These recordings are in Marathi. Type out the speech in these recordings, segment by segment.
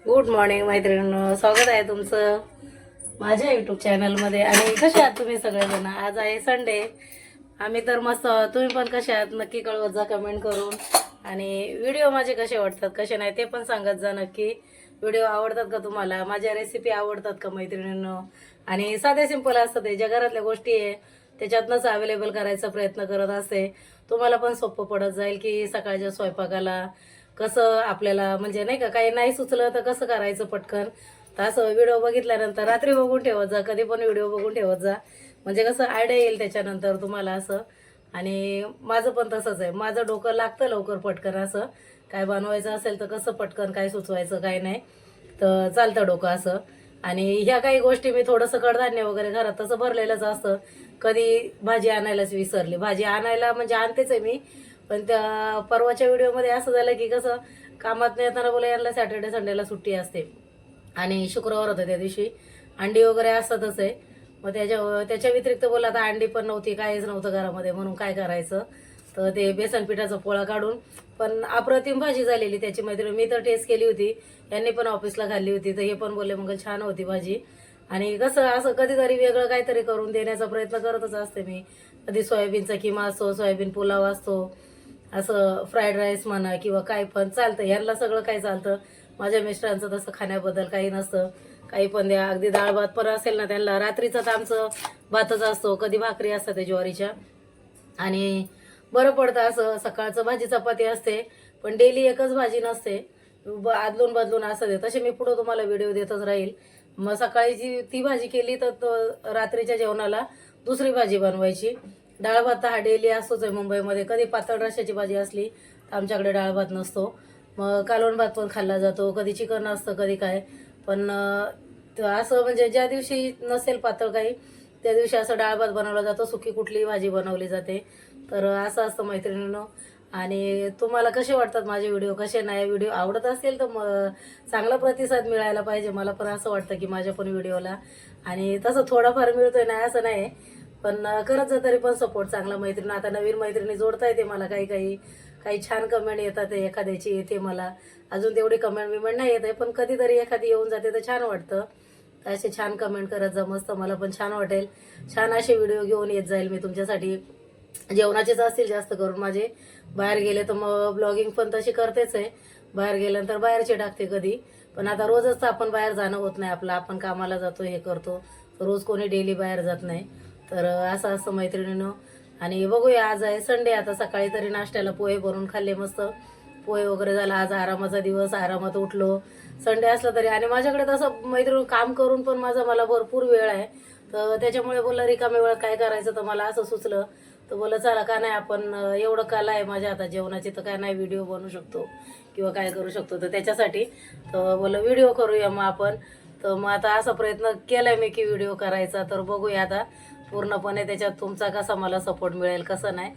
गुड मॉर्निंग मैत्रिणींनो, स्वागत आहे तुमचं माझ्या यूट्यूब चॅनलमध्ये. आणि कसे आहात तुम्ही सगळेजण? आज आहे संडे. आम्ही तर मस्त आहोत. तुम्ही पण कसे आहात नक्की कळवत जा कमेंट करून. आणि व्हिडिओ माझे कसे वाटतात कसे नाही ते पण सांगत जा नक्की. व्हिडिओ आवडतात का तुम्हाला? माझ्या रेसिपी आवडतात का मैत्रिणींनो? आणि साधे सिंपल असतात ते, ज्या घरातल्या गोष्टी आहे त्याच्यातनंच अवेलेबल करायचा प्रयत्न करत असते. तुम्हाला पण सोपं पडत जाईल की सकाळच्या स्वयंपाकाला कसं आपल्याला, म्हणजे नाही का, काही नाही सुचलं तर कसं करायचं पटकन. तर असं व्हिडिओ बघितल्यानंतर रात्री बघून ठेवत जा, कधी पण व्हिडिओ बघून ठेवत जा, म्हणजे कसं आयडिया येईल त्याच्यानंतर तुम्हाला असं. आणि माझं पण तसंच आहे, माझं डोकं लागतं लवकर पटकन. असं काय बनवायचं असेल तर कसं पटकन काय सुचवायचं काय नाही तर चालतं डोकं असं. आणि ह्या काही गोष्टी मी थोडंसं कडधान्य वगैरे घरात तसं भरलेलंच असतं. कधी भाजी आणायलाच विसरली, भाजी आणायला म्हणजे आणतेच आहे मी, पण त्या परवाच्या व्हिडिओमध्ये असं झालं की कसं कामात येताना बोला यांना सॅटर्डे संडेला सुट्टी असते आणि शुक्रवार होतं त्या दिवशी, अंडी वगैरे असतातच आहे. मग त्याच्या व्यतिरिक्त बोला आता अंडी पण नव्हती, काहीच नव्हतं घरामध्ये, म्हणून काय करायचं. तर ते बेसन पिठाचा पोळा काढून, पण अप्रतिम भाजी झालेली त्याची. मैत्रीण मी तर टेस्ट केली होती, यांनी पण ऑफिसला खाल्ली होती, तर हे पण बोलले मग छान होती भाजी. आणि कसं असं कधीतरी वेगळं काहीतरी करून देण्याचा प्रयत्न करतच असते मी. कधी सोयाबीनचा किमा असतो, सोयाबीन पुलाव असतो, असं फ्राईड राईस म्हणा किंवा काय पण चालतं. ह्यांना सगळं काय चालतं. माझ्या मिस्टरांचं तसं खाण्याबद्दल काही नसतं, काही पण द्या. अगदी डाळ भात पण असेल ना त्यांना, रात्रीचं तर आमचं भातच असतो, कधी भाकरी असतात त्या ज्वारीच्या. आणि बरं पडतं असं. सकाळचं भाजी चपाती असते, पण डेली एकच भाजी नसते, आदलून बदलून असं दे. तसे मी पुढं तुम्हाला व्हिडिओ देतच राहील. मग सकाळी जी ती भाजी केली तर रात्रीच्या जेवणाला दुसरी भाजी बनवायची. डाळ भात हा डेली असतोच आहे मुंबईमध्ये. कधी पातळ रश्श्याची भाजी असली तर आमच्याकडे डाळ भात नसतो. मग कालवण भात पण खाल्ला जातो, कधी चिकन असतं कधी काय. पण असं म्हणजे ज्या दिवशी नसेल पातळ काही त्या दिवशी असं डाळ भात बनवला जातो, सुकी कुठलीही भाजी बनवली जाते. तर असं असतं मैत्रिणींनो. आणि तुम्हाला कसे वाटतात माझे व्हिडिओ, कसे नाही? व्हिडिओ आवडत असेल तर चांगला प्रतिसाद मिळायला पाहिजे. मला पण असं वाटतं की माझ्या पण व्हिडिओला, आणि तसं थोडाफार मिळतोय नाही असं नाही, पण करत जा तरी पण सपोर्ट चांगला मैत्रीण. आता नवीन मैत्रिणी जोडता येते मला, काही काही काही छान कमेंट येतात, एखाद्याची येते मला. अजून तेवढी कमेंट बिमेंट नाही येत आहे, पण कधीतरी एखादी येऊन जाते तर छान वाटतं. तर असे छान कमेंट करत जा, मस्त मला पण छान वाटेल. छान असे व्हिडिओ घेऊन येत जाईल मी तुमच्यासाठी. जेवणाचेच असतील जास्त करून माझे. बाहेर गेले तर मग ब्लॉगिंग पण तशी करतेच आहे, बाहेर गेल्यानंतर बाहेरचे टाकते कधी. पण आता रोजच तर आपण बाहेर जाणं होत नाही आपलं, आपण कामाला जातो हे करतो, रोज कोणी डेली बाहेर जात नाही. तर असं असतं मैत्रिणीनं. आणि बघूया, आज आहे संडे. आता सकाळी तरी नाश्त्याला पोहे भरून खाल्ले मस्त. पोहे वगैरे झाला. आज आरामाचा दिवस, आरामात उठलो. संडे असला तरी. आणि माझ्याकडे तसं मैत्रीण काम करून पण मला भरपूर वेळ आहे, तर त्याच्यामुळे बोललं रिकाम्या वेळात काय करायचं, तर मला असं सुचलं. तर बोललं चला का नाही आपण, एवढं कला आहे माझ्या आता जेवणाची, तर काय नाही व्हिडिओ बनवू शकतो किंवा काय करू शकतो. तर त्याच्यासाठी तर बोललं व्हिडिओ करूया मग आपण. तर मग आता असा प्रयत्न केलाय मी की व्हिडिओ करायचा. तर बघूया आता पूर्णपणे त्याच्यात तुमचा कसा मला सपोर्ट मिळेल कसं नाही.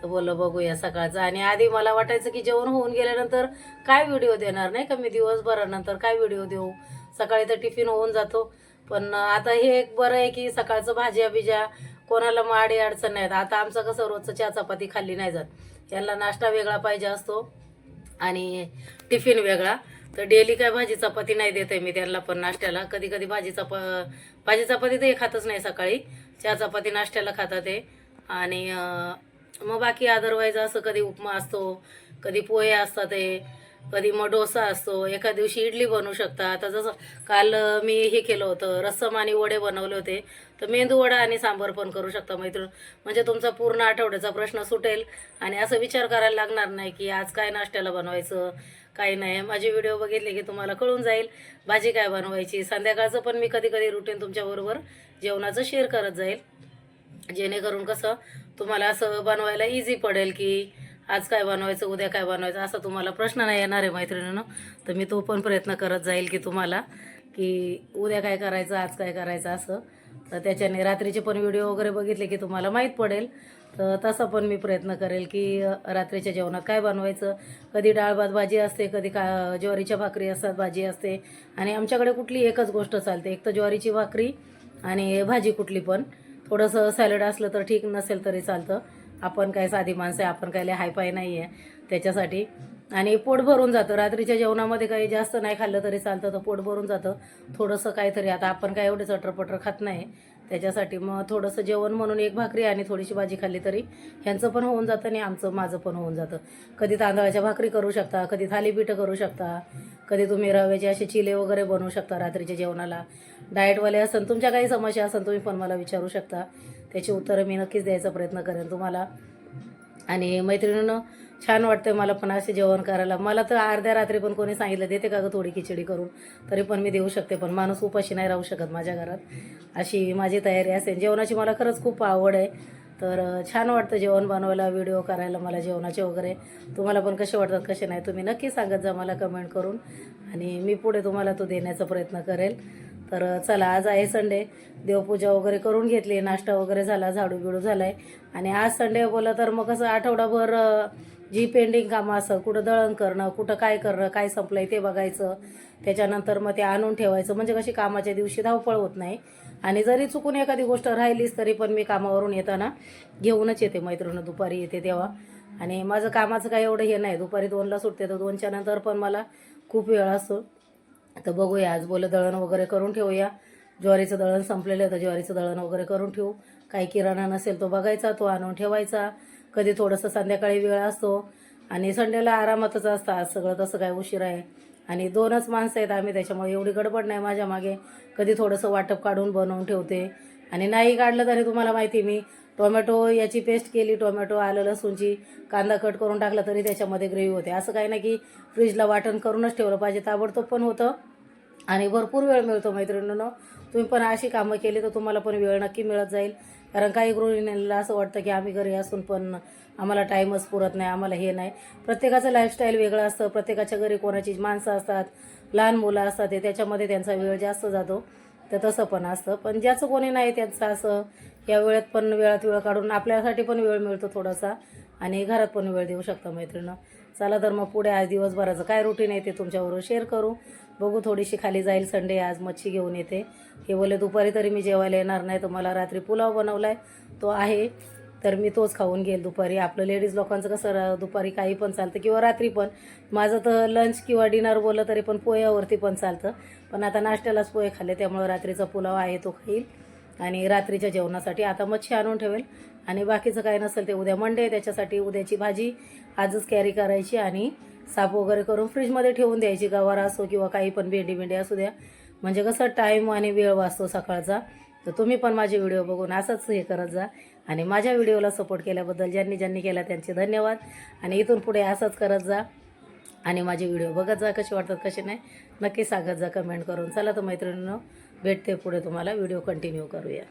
तर बोललं बघूया सकाळचं. आणि आधी मला वाटायचं की जेवण होऊन गेल्यानंतर काय व्हिडिओ देणार, नाही का, मी दिवसभरानंतर काय व्हिडिओ देऊ. सकाळी तर टिफिन होऊन जातो. पण आता हे एक बरं आहे की सकाळचं भाज्या बिज्या कोणाला मग आडी अडचण नाहीत. आता आमचं कसं रोजचं चहा चपाती खाल्ली नाही जात, त्यांना नाश्ता वेगळा पाहिजे असतो आणि टिफिन वेगळा. तर डेली काय भाजी चपाती नाही देते मी त्यांना पण नाश्त्याला. कधी कधी भाजी चपाती तर हे खातच नाही सकाळी, चहा चपाती नाश्त्याला खातात ते. आणि मग बाकी अदरवाईज असं कधी उपमा असतो, कधी पोहे असतात ते, कधी मग डोसा असतो, एका दिवशी इडली बनवू शकता. आता जसं काल मी हे केलं होतं, रस्सम आणि वडे बनवले होते, तर मेंदू वडा आणि सांबार पण करू शकता मैत्रीण. म्हणजे तुमचा पूर्ण आठवड्याचा प्रश्न सुटेल आणि असं विचार करायला लागणार नाही की आज काय नाश्त्याला बनवायचं काही नाही. माझे व्हिडिओ बघितले की तुम्हाला कळून जाईल भाजी काय बनवायची. संध्याकाळचं पण मी कधी कधी रुटीन तुमच्याबरोबर जेवणाचं शेअर करत जाईल, जेणेकरून कसं तुम्हाला असं बनवायला इझी पडेल की आज काय बनवायचं उद्या काय बनवायचं असं तुम्हाला प्रश्न नाही येणार आहे मैत्रिणीनं. तर मी तो पण प्रयत्न करत जाईल की तुम्हाला की उद्या काय करायचं आज काय करायचं असं. तर त्याच्याने रात्रीचे पण व्हिडिओ वगैरे बघितले की तुम्हाला माहीत पडेल. तर तसा पण मी प्रयत्न करेल की रात्रीच्या जेवणात काय बनवायचं. कधी डाळ भात भाजी असते, कधी ज्वारीच्या भाकरी असतात, भाजी असते. आणि आमच्याकडे कुठली एकच गोष्ट चालते, एक तर ज्वारीची भाकरी आणि भाजी कुठली पण. थोडंसं सॅलड असलं तर ठीक, नसेल तरी चालतं. आपण काय साधी माणसं आहे, आपण काय लय हायफाय नाही आहे त्याच्यासाठी. आणि पोट भरून जातं. रात्रीच्या जेवणामध्ये काही जास्त नाही खाल्लं तरी चालतं, तर पोट भरून जातं. थोडंसं काहीतरी, आता आपण काय एवढे चटरपटर खात नाही त्याच्यासाठी मग थोडंसं जेवण म्हणून एक भाकरी आणि थोडीशी भाजी खाल्ली तरी ह्यांचं पण होऊन जातं आणि माझं पण होऊन जातं. कधी तांदळाच्या भाकरी करू शकता, कधी थालीपीठं करू शकता, कधी तुम्ही रव्याचे असे चिले वगैरे बनवू शकता रात्रीच्या जेवणाला. डाएटवाले असन, तुमच्या काही समस्या असेल तुम्ही पण मला विचारू शकता, त्याची उत्तरं मी नक्कीच द्यायचा प्रयत्न करेन तुम्हाला. आणि मैत्रिणीनं छान वाटतं मला पण असे जेवण करायला. मला तर अर्ध्या रात्री पण कोणी सांगितलं देते का गं थोडी खिचडी करून, तरी पण मी देऊ शकते. पण माणूस उपाशी नाही राहू शकत माझ्या घरात, अशी माझी तयारी असेल. जेवणाची मला खरंच खूप आवड आहे. तर छान वाटतं जेवण बनवायला, व्हिडिओ करायला मला जेवणाचे वगैरे. तुम्हाला पण कसे वाटतात कसे नाही तुम्ही नक्की सांगत जा मला कमेंट करून, आणि मी पुढे तुम्हाला तो देण्याचा प्रयत्न करेल. तर चला, आज आहे संडे, देवपूजा वगैरे करून घेतली, नाश्ता वगैरे झाला, झाडू बिडू झाला आहे. आणि आज संडे बोललं तर मग कसं आठवडाभर जी पेंडिंग कामं असं, कुठं दळण करणं, कुठं काय करणं, काय संपलं आहे ते बघायचं, त्याच्यानंतर मग ते आणून ठेवायचं. म्हणजे कशी कामाच्या दिवशी धावपळ होत नाही. आणि जरी चुकून एखादी गोष्ट राहिलीच तरी पण मी कामावरून येताना घेऊनच येते. मैत्रिणी दुपारी येते तेव्हा. आणि माझं कामाचं काय एवढं हे नाही, दुपारी 2ला सुटते तर 2च्या नंतर पण मला खूप वेळ असतो. तर बघूया, आज बोल दळण वगैरे करून ठेवूया. ज्वारीचं दळण संपलेलं आहे तर ज्वारीचं दळण वगैरे करून ठेवू. काही किराणा नसेल तो बघायचा, तो आणून ठेवायचा. कधी थोडंसं संध्याकाळी वेळ असतो. आणि संडेला आरामातच असतं आज सगळं, तसं काय उशीर आहे. आणि 2च माणसं आहेत आम्ही, त्याच्यामुळे एवढी गडबड नाही माझ्या मागे. कधी थोडंसं वाटप काढून बनवून ठेवते. आणि नाही काढलं तरी तुम्हाला माहिती, मी टोमॅटो याची पेस्ट केली, टोमॅटो आलं लसूणची, कांदा कट करून टाकला तरी त्याच्यामध्ये ग्रेव्ही होते. असं काही नाही की फ्रीजला वाटण करूनच ठेवलं पाहिजे, ताबडतोब पण होतं आणि भरपूर वेळ मिळतो. मैत्रिणींनो, तुम्ही पण अशी कामं केली तर तुम्हाला पण वेळ नक्की मिळत जाईल. कारण काही गृहिणींना असं वाटतं की आम्ही घरी असून पण आम्हाला टाईमच पुरत नाही, आम्हाला हे नाही. प्रत्येकाचं लाईफस्टाईल वेगळं असतं. प्रत्येकाच्या घरी कोणाची माणसं असतात, लहान मुलं असतात, ते त्याच्यामध्ये त्यांचा वेळ जास्त जातो. तर तसं पण असतं. पण ज्याचं कोणी नाही त्यांचं असं या वेळात पण वेळात वेळ काढून आपल्यासाठी पण वेळ मिळतो थोडासा, आणि घरात पण वेळ देऊ शकता मैत्रिणी. चला तर मग पुढे आज दिवसभराचं काय रुटीन आहे ते तुमच्याबरोबर शेअर करू. बघू, थोडीशी खाली जाईल. संडे आज मच्छी घेऊन येते. हे बोले दुपारी तरी मी जेवायला येणार नाही, तर मला रात्री पुलाव बनवला आहे तो आहे, तर मी तोच खाऊन घेईल दुपारी. आपलं लेडीज लोकांचं कसं दुपारी काही पण चालतं किंवा रात्री पण. माझं तर लंच किंवा डिनर बोललं तरी पण पोह्यावरती पण चालतं. पण आता नाश्त्यालाच पोहे खाल्ले, त्यामुळे रात्रीचा पुलाव आहे तो खाईल. आणि रात्रीच्या जेवणासाठी आता मच्छी आणून ठेवेल. आणि बाकीचं काय नसेल ते उद्या मंडे आहे, त्याच्यासाठी उद्याची भाजी आजच कॅरी करायची आणि साफ वगैरे करून फ्रीजमध्ये ठेवून द्यायची. गवार असो किंवा काही पण भेंडी असू द्या, म्हणजे कसं टाईम आणि वेळ वाचतो सकाळचा. तर तुम्ही पण माझे व्हिडिओ बघून असंच हे करत जा. आणि माझ्या व्हिडिओला सपोर्ट केल्याबद्दल ज्यांनी केला त्यांचे धन्यवाद. आणि इथून पुढे असंच करत जा आणि माझे व्हिडिओ बघत जा, कसे वाटतात कसे नाही नक्की सांगत जा कमेंट करून. चला तर मैत्रिणींनो, भेटते पुढे तुम्हाला, व्हिडिओ कंटिन्यू करूया.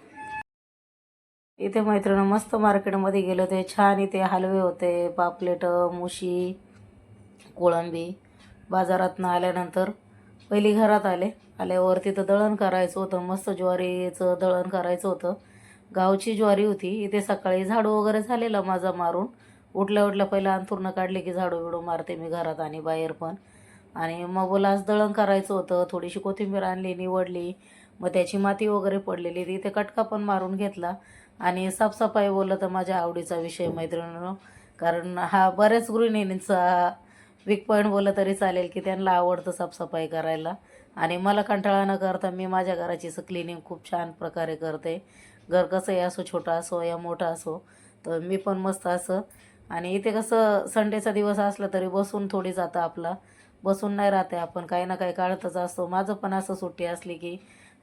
इथे मैत्रिणी मस्त मार्केटमध्ये गेलो ते छान, इथे हलवे होते, पापलेट, मुशी, कोळंबी. बाजारातनं आल्यानंतर पहिली घरात आल्यावर तिथं दळण करायचं होतं. मस्त ज्वारीचं दळण करायचं होतं. गावची ज्वारी होती. इथे सकाळी झाडू वगैरे झालेला माझा मारून. उठल्या पहिला अंथरुणं काढले की झाडू बिडू मारते मी घरात आणि बाहेर पण. आणि मग बोला आज दळण करायचं होतं. थोडीशी कोथिंबीर आणली, निवडली. मग त्याची माती वगैरे पडलेली इथे कटका पण मारून घेतला. आणि साफसफाई बोललं तर माझ्या आवडीचा विषय मैत्रिणींनो. कारण हा बऱ्याच गृहिणींचा वीक पॉईंट बोललं तरी चालेल की त्यांना आवडतं साफसफाई करायला. आणि मला कंटाळा न करता मी माझ्या घराची क्लिनिंग खूप छान प्रकारे करते. घर कसंही असो, छोटा असो या मोठा असो, तर मी पण मस्त असं. आणि इथे कसं संडेचा दिवस असला तरी बसून थोडी जातं आपला, बसून नाही राहते आपण, काही ना काही काढतच असतो. माझं पण असं सुट्टी असली की.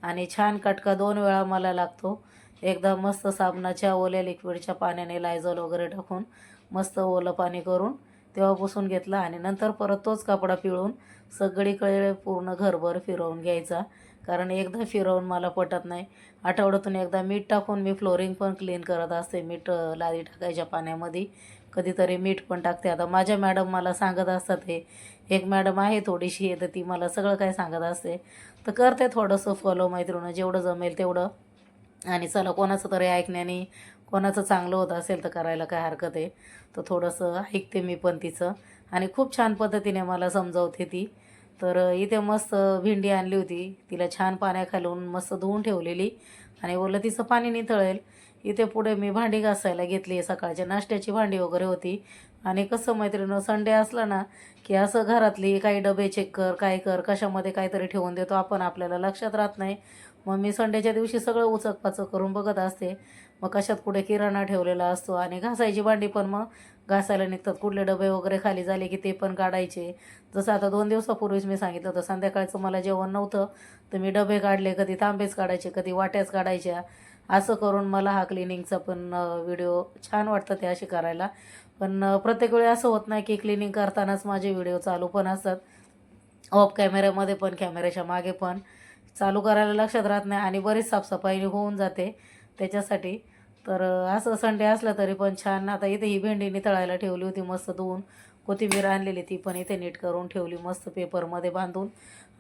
आणि छान कटका 2 वेळा मला लागतो. एकदा मस्त साबणाच्या ओल्या लिक्विडच्या पाण्याने लायझॉल वगैरे टाकून मस्त ओलं पाणी करून तेव्हा पुसून घेतला. आणि नंतर परत तोच कपडा पिळून सगळीकडे पूर्ण घरभर फिरवून घ्यायचा. कारण एकदा फिरवून मला पटत नाही. आठवड्यातून एकदा मीठ टाकून मी फ्लोरिंग पण क्लीन करत असते. मीठ लादी टाकायच्या पाण्यामध्ये कधीतरी मीठ पण टाकते. आता माझ्या मॅडम मला सांगत असतात, हे एक मॅडम आहे थोडीशी, तर ती मला सगळं काय सांगत असते. तर करते थोडंसं फॉलो मैत्रिणी, जेवढं जमेल तेवढं. आणि चला, कोणाचं तरी ऐकण्याने कोणाचं चांगलं होत असेल तर करायला काय हरकत आहे. तर थोडंसं ऐकते मी पण तिचं. आणि खूप छान पद्धतीने मला समजावते ती. तर इथे मस्त भेंडी आणली होती, तिला छान पाण्याखालून मस्त धुवून ठेवलेली. आणि बोललं तिचं पाणी निथळेल. इथे पुढे मी भांडी घासायला घेतली. सकाळच्या नाश्त्याची भांडी वगैरे होती. आणि कसं मैत्रिणीनं संडे असला ना की असं घरातली काही डबे चेक कर, काय कर, कशामध्ये काहीतरी ठेवून देतो आपण, आपल्याला लक्षात राहत नाही. मग मी संडेच्या दिवशी सगळं उचकपाचक करून बघत असते. मग कशात कुठे किराणा ठेवलेला असतो. आणि घासायची भांडी पण मग घासायला निघतात. कुठले डबे वगैरे खाली झाले की ते पण काढायचे. जसं आता 2 दिवसापूर्वीच मी सांगितलं होतं, संध्याकाळचं मला जेवण नव्हतं तर मी डबे काढले, कधी तांबेच काढायचे, कधी वाट्याच काढायच्या. असं करून मला हा क्लिनिंगचा पण व्हिडिओ छान वाटतं ते असे करायला. पण प्रत्येक वेळी असं होत नाही की क्लिनिंग करतानाच माझे व्हिडिओ चालू पण असतात. ऑफ कॅमेऱ्यामध्ये पण, कॅमेऱ्याच्या मागे पण चालू करायला लक्षात राहत नाही आणि बरीच साफसफाई होऊन जाते त्याच्यासाठी. तर असं संडे असला तरी पण छान. आता इथे ही भेंडी नितळायला ठेवली होती मस्त धुवून. कोथिंबीर आणलेली ती पण इथे नीट करून ठेवली मस्त पेपरमध्ये बांधून.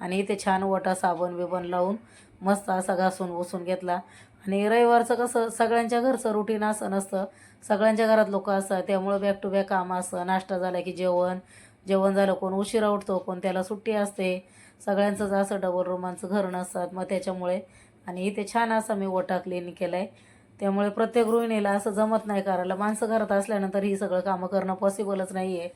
आणि इथे छान वटा साबण बिबण लावून मस्त असा घासून पुसून घेतला. आणि रविवारचं कसं सगळ्यांच्या घरचं रुटीन असं नसतं. सगळ्यांच्या घरात लोक असतात, त्यामुळं बॅक टू बॅक काम असतं. नाश्ता झाला की जेवण, जेवण झालं कोण उशिरा उठतो, कोण त्याला सुट्टी असते. सगळ्यांचंच असं डबल रूमांचं घर नसतात. मग त्याच्यामुळे आणि इथे छान असा मी वटा क्लीन केला आहे. त्यामुळे प्रत्येक गृहिणीला असं जमत नाही करायला. माणसं घरात असल्यानंतर ही सगळं कामं करणं पॉसिबलच नाही आहे.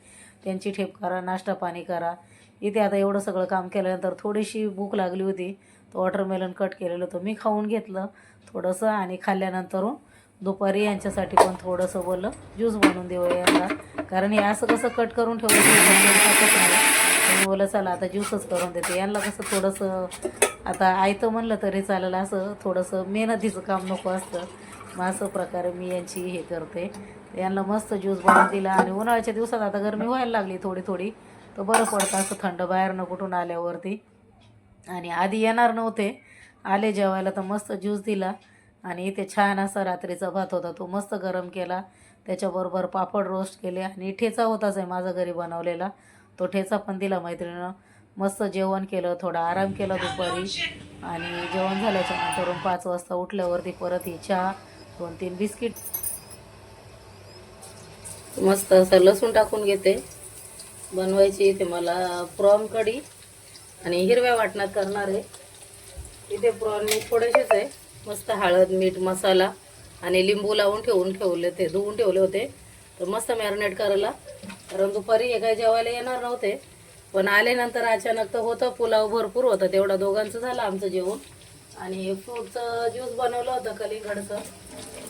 त्यांची ठेप करा, नाश्ता पाणी करा. इथे आता एवढं सगळं काम केल्यानंतर थोडीशी भूक लागली होती. तर वॉटरमेलन कट केलेलं होतं मी खाऊन घेतलं थोडंसं. आणि खाल्ल्यानंतर दुपारी यांच्यासाठी पण थोडंसं बोललं ज्यूस बनवून देऊया यांना, कारण हे असं कसं कट करून ठेवलं खातच नाही. मी बोललं चला आता ज्यूसच करून देते यांना. कसं थोडंसं आता आयतं म्हणलं तरी चालेल, असं थोडंसं मेहनतीचं काम नको असतं. मग असं प्रकारे मी यांची हे करते. यांना मस्त ज्यूस बनवून दिला. आणि उन्हाळ्याच्या दिवसात आता गरमी व्हायला लागली थोडी थोडी, तर बरं पडतं असं थंड बाहेरनं कुठून आल्यावरती. आणि आधी येणार नव्हते, आले जेवायला तर मस्त ज्यूस दिला. आणि इथे छान असा रात्रीचा भात होता तो मस्त गरम केला. त्याच्याबरोबर पापड रोस्ट केले. आणि ठेचा होताच आहे माझा घरी बनवलेला, तो ठेचा पण दिला मैत्रिणीनं. मस्त जेवण केलं, थोडा आराम केला दुपारी. आणि जेवण झाल्याच्या नंतर 5 वाजता उठल्यावरती परत ही चहा, 2-3 बिस्किट. मस्त असं लसूण टाकून घेते. बनवायची इथे मला प्रॉन कढी आणि हिरव्या वाटणात करणार आहे. इथे प्रॉन मी थोडेसेच आहे. मस्त हळद, मीठ, मसाला आणि लिंबू लावून ठेवले ते, धुवून ठेवले होते. तर मस्त मॅरिनेट करायला, कारण दुपारी हे काय जेवायला येणार नव्हते. पण आल्यानंतर अचानक तर होतं, पुलाव भरपूर होता, तेवढा दोघांचं झालं आमचं जेवण. आणि फ्रूटचं ज्यूस बनवलं होतं कलिंगडचं,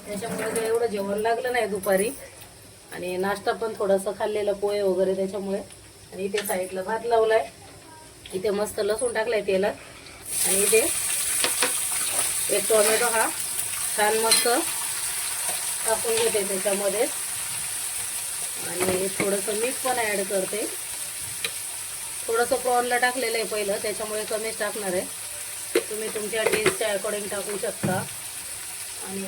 त्याच्यामुळे काही एवढं जेवण लागलं नाही दुपारी. आणि नाश्ता पण थोडासा खाल्लेला, पोहे वगैरे त्याच्यामुळे. आणि इथे साईडला भात लावलाय. इथे मस्त लसूण टाकलाय तेलात. आणि इथे एक टोमॅटो हा छान मस्त टाकून घेते त्याच्यामध्ये. आणि थोडंसं मीठ पण ॲड करते. थोडंसं प्रॉनला टाकलेलं आहे पहिलं, त्याच्यामुळे कमीच टाकणार आहे. तुम्ही तुमच्या टेस्टच्या अकॉर्डिंग टाकू शकता. आणि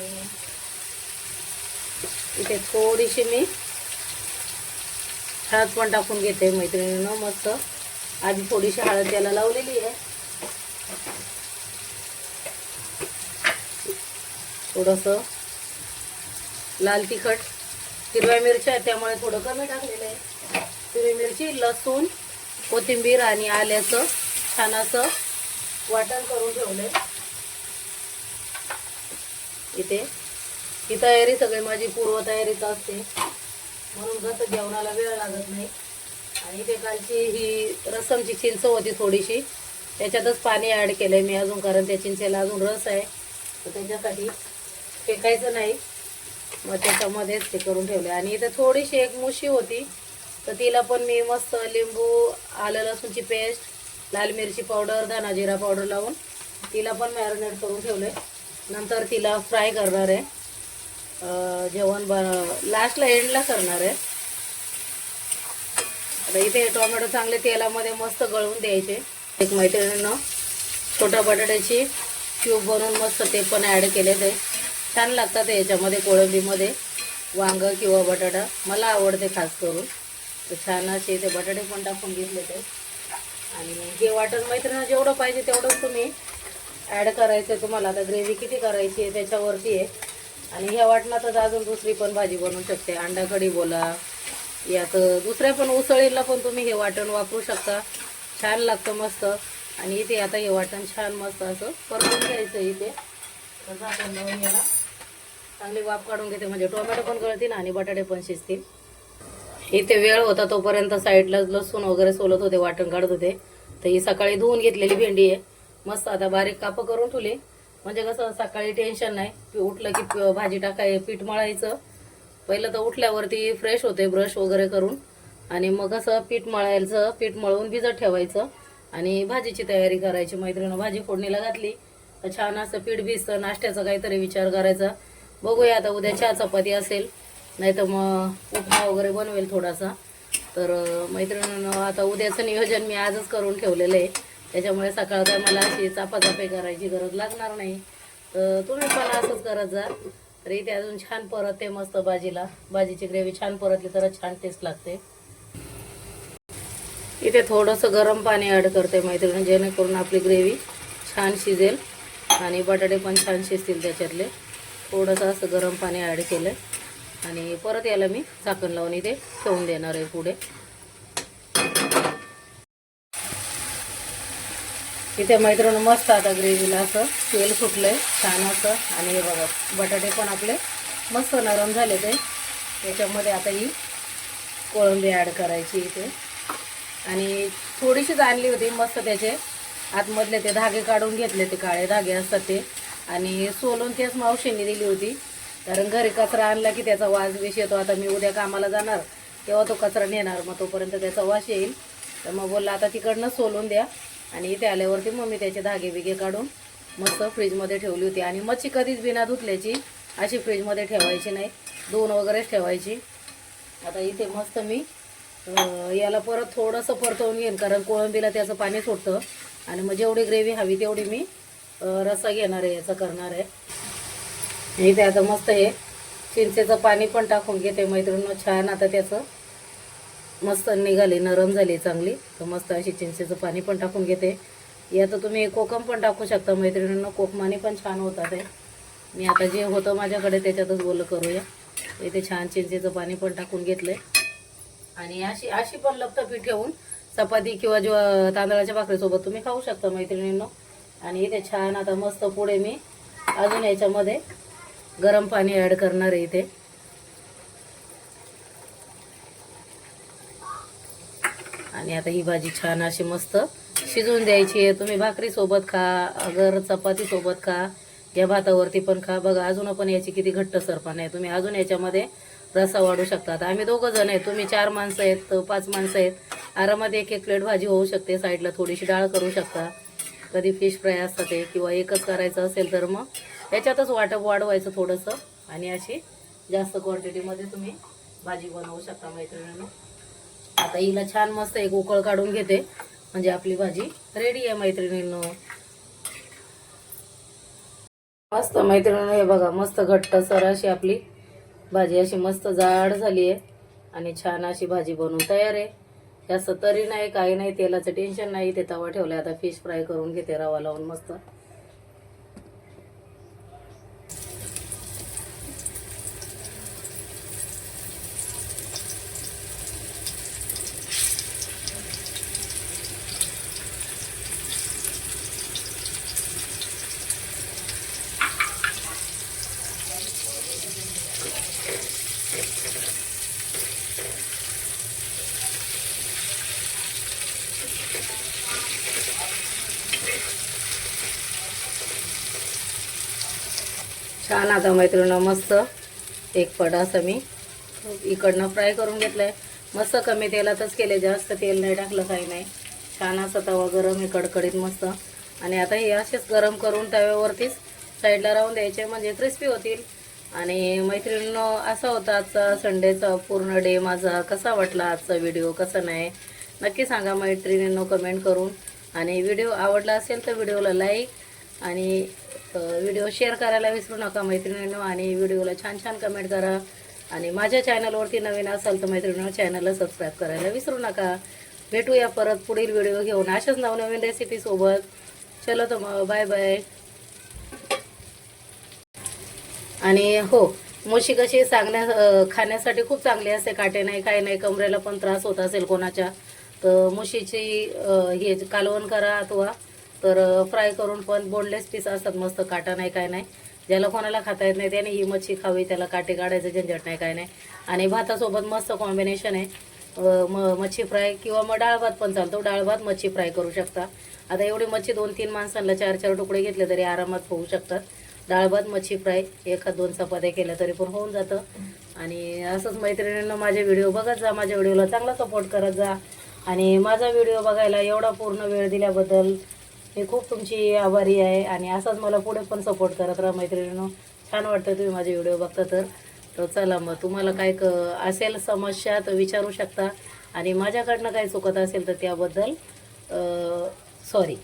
इथे थोडीशी मी हळद पण टाकून घेते मैत्रिणीनं मस्त. आधी थोडीशी हळद त्याला लावलेली आहे. थोडंसं लाल तिखट, हिरव्या मिरच्या त्यामुळे थोडं कमी टाकलेलं आहे. हिरवी मिरची, लसूण, कोथिंबीर आणि आल्याचं छान असं वाटण करून ठेवलंय. इथे ही तयारी सगळी माझी पूर्वतयारीच असते, म्हणून कसं जेवणाला वेळ लागत नाही. आणि इथे कालची ही रसमची चिंच होती थोडीशी, त्याच्यातच पाणी ॲड केलं आहे मी अजून, कारण त्या चिंचेला अजून रस आहे. तर त्याच्यासाठी फेकायचं नाही, मग त्याच्यामध्येच ते करून ठेवले. आणि इथे थोडीशी एक मुशी होती, तर तिला पण मी मस्त लिंबू, आलं लसूणची पेस्ट, लाल मिरची पावडर, धना जिरा पावडर लावून तिला पण मॅरिनेट करून ठेवले. नंतर तिला फ्राय करणार आहे. जेवण लास्टला एंडला करणार आहे. आता इथे टोमॅटो चांगले तेलामध्ये मस्त गळून द्यायचे. एक मैत्रिणीनं छोट्या बटाट्याची क्यूब बनवून मस्त ते पण ॲड केले. ते छान लागतात याच्यामध्ये, कोळंबीमध्ये वांग किंवा बटाटा मला आवडते खास करून. तर छान असे ते बटाटे पण टाकून घेतले ते. आणि हे वाटण मैत्रिणीनं जेवढं पाहिजे तेवढंच तुम्ही ॲड करायचं. तुम्हाला आता ग्रेव्ही किती करायची आहे त्याच्यावरती आहे. आणि ह्या वाटणातच अजून दुसरी पण भाजी बनवू शकते, अंडा कढी बोला, यात दुसऱ्या पण उसळीला पण तुम्ही हे वाटण वापरू शकता. छान लागतं मस्त. आणि इथे आता हे वाटण छान मस्त असं परतून घ्यायचं. इथे तसं आपण लावून याला चांगली वाफ काढून घेते, म्हणजे टोमॅटो पण गळतील आणि बटाटे पण शिजतील. इथे वेळ होता तोपर्यंत साईडला लसूण वगैरे सोलत होते, वाटण काढत होते. तर ही सकाळी धुवून घेतलेली भेंडी आहे, मस्त आता बारीक कापं करून ठेवली. म्हणजे कसं सकाळी टेन्शन नाही, उठलं की भाजी टाकाय पीठ मळायचं. पहिलं तर उठल्यावरती फ्रेश होते ब्रश वगैरे करून, आणि मग असं पीठ मळायचं, पीठ मळून भिजत ठेवायचं आणि भाजीची तयारी करायची. मैत्रिणी भाजी फोडणीला घातली तर छान असं पीठ भिजतं. नाश्त्याचा काहीतरी विचार करायचा. बघूया आता उद्या चहा चपाती असेल, नाही तर मग उपमा वगैरे बनवेल थोडासा. तर मैत्रिणींनो आता उद्याचं नियोजन मी आजच करून ठेवलेलं आहे, त्याच्यामुळे सकाळ काय मला अशी चापाचापी करायची गरज लागणार नाही. तर तुम्ही पण असंच करत जा. तर इथे अजून छान परतते मस्त भाजीला, भाजीची ग्रेव्ही छान परतली तर छान टेस्ट लागते. इथे थोडंसं गरम पाणी ॲड करते मैत्रिणी, जेणेकरून आपली ग्रेव्ही छान शिजेल आणि बटाटे पण छान शिजतील त्याच्यातले. थोडंसं असं गरम पाणी ॲड केलं आणि परत याला मी झाकण लावून इथे ठेवून देणार आहे पुढे. इथे मैत्रिणी मस्त आता ग्रेव्हीला असं तेल सुटलंय छान असं, आणि हे बघा बटाटे पण आपले मस्त नरम झाले. ते त्याच्यामध्ये आता ही कोळंबी ॲड करायची इथे, आणि थोडीशीच आणली होती मस्त. त्याचे आतमधले ते धागे काढून घेतले, ते काळे धागे असतात ते, आणि सोलून तेच मावशींनी दिली होती. कारण घरी कचरा आणला की त्याचा वास विष येतो. आता मी उद्या कामाला जाणार तेव्हा तो कचरा नेणार, मग तोपर्यंत त्याचा वास येईल. तर मग बोलला आता तिकडनं सोलून द्या. आणि इथे आल्यावरती मग मी त्याचे धागे बिगे काढून मस्त फ्रीजमध्ये ठेवली होती. आणि मच्छी कधीच बिना धुतल्याची अशी फ्रीजमध्ये ठेवायची नाही, धुवून वगैरेच ठेवायची. आता इथे मस्त मी याला परत थोडंसं परतवून घेईन, कारण कोळंबीला त्याचं पाणी सुटतं. आणि मग जेवढी ग्रेव्ही हवी तेवढी मी रस्सा घेणार आहे, याचं करणार आहे. इथे आता मस्त हे चिंचेचं पाणी पण टाकून घेते मैत्रिणींनो. छान आता त्याचं मस्त निघाली, नरम झाली चांगली. तर मस्त अशी चिंचेचं पाणी पण टाकून घेते. यात तुम्ही कोकम पण टाकू शकता मैत्रिणींनो, कोकमाने पण छान होतात. मी आता जे होतं माझ्याकडे त्याच्यातच बोल करूया. इथे छान चिंचेचं पाणी पण टाकून घेतलंय. आणि अशी अशी पण लपतं पीठ ठेवून चपाती किंवा तांदळाच्या भाकरीसोबत तुम्ही खाऊ शकता मैत्रिणींनो. आणि इथे छान आता मस्त पुढे मी अजून याच्यामध्ये गरम पाणी ॲड करणार आहे इथे. आणि आता ही भाजी छान अशी मस्त शिजवून द्यायची आहे. तुम्ही भाकरीसोबत खा, अगर चपातीसोबत खा, या भातावरती पण खा. बघा अजून पण याची किती घट्ट सरपण आहे. तुम्ही अजून याच्यामध्ये रस्सा वाढू शकता. आता आम्ही 2 जण आहेत, तुम्ही 4 माणसं आहेत, 5 माणसं आहेत, आरामात एक प्लेट भाजी होऊ शकते. साईडला थोडीशी डाळ करू शकता. कधी फिश फ्राय असतं ते, किंवा एकच करायचं असेल तर मग त्याच्यातच वाढवायचं थोडंसं, आणि अशी जास्त क्वांटिटीमध्ये तुम्ही भाजी बनवू शकता मैत्रिणींनो. आता हिला छान मस्त एक उकळ काढून घेते, म्हणजे आपली भाजी रेडी आहे मैत्रिणींनो. मस्त मैत्रिणींनो हे बघा मस्त घट्ट सर अशी आपली भाजी अशी मस्त जाड झाली आहे, आणि छान अशी भाजी बनवून तयार आहे. जास्त तरी नाही, काही नाही, तेलाचं टेन्शन नाही. ते तवा ठेवलाय, आता फिश फ्राय करून घेते रवा लावून मस्त. छान आता मैत्रिणींनो मस्त एक पड असं मी इकडनं फ्राय करून घेतलंय. मस्त कमी तेलातच केले, जास्त तेल नाही टाकलं, काही नाही. छान असा तवा गरम आहे कडकडीत मस्त. आणि आता हे असेच गरम करून तव्यावरतीच साईडला राहून द्यायचे, म्हणजे क्रिस्पी होतील. आणि मैत्रिणींनो असा होता आजचा संडेचा पूर्ण डे माझा. कसा वाटला आजचा व्हिडिओ, कसा नाही नक्की सांगा मैत्रिणींनो कमेंट करून. आणि व्हिडिओ आवडला असेल तर व्हिडिओला लाईक आणि व्हिडिओ शेअर करायला विसरू नका मैत्रिणींनो. आणि व्हिडिओला छान छान कमेंट करा. आणि माझ्या चॅनलवरती नवीन असाल तर मैत्रिणींनो चॅनलला सबस्क्राईब करायला विसरू नका. भेटूया परत पुढील व्हिडिओ घेऊन अशाच नवनवीन रेसिपीसोबत. चलो तर मग बाय बाय. आणि हो, मुशी कशी खाण्यासाठी खूप चांगली असते, काटे नाही काही नाही. कमरेला पण त्रास होत असेल कोणाच्या तर मुशीची हे कालवण करा, अथवा तर फ्राय करून पण बोनलेस पीस असतात मस्त, काटा नाही काय नाही. ज्याला कोणाला खाता येत नाही त्याने ही मच्छी खावी, त्याला काटे काढायचं झंझट नाही काय नाही. आणि भातासोबत मस्त कॉम्बिनेशन आहे. मच्छी फ्राय किंवा मग डाळ भात पण चालतो, डाळ भात मच्छी फ्राय करू शकता. आता एवढी मच्छी 2-3 माणसांना 4-4 तुकडे घेतले तरी आरामात होऊ शकतात. डाळ भात मच्छी फ्राय 1-2 चपात्या केल्या तरी पण होऊन जातं. आणि असंच मैत्रिणींना माझे व्हिडिओ बघत जा, माझ्या व्हिडिओला चांगला सपोर्ट करत जा. आणि माझा व्हिडिओ बघायला एवढा पूर्ण वेळ दिल्याबद्दल मी खूप तुमची आभारी आहे. आणि असंच मला पुढे पण सपोर्ट करत राहा मैत्रिणींनो. छान वाटतं तुम्ही माझे व्हिडिओ बघता तर चला मग तुम्हाला काय असेल समस्या तर विचारू शकता. आणि माझ्याकडनं काय चुकत असेल तर त्याबद्दल सॉरी.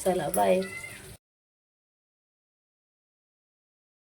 चला बाय.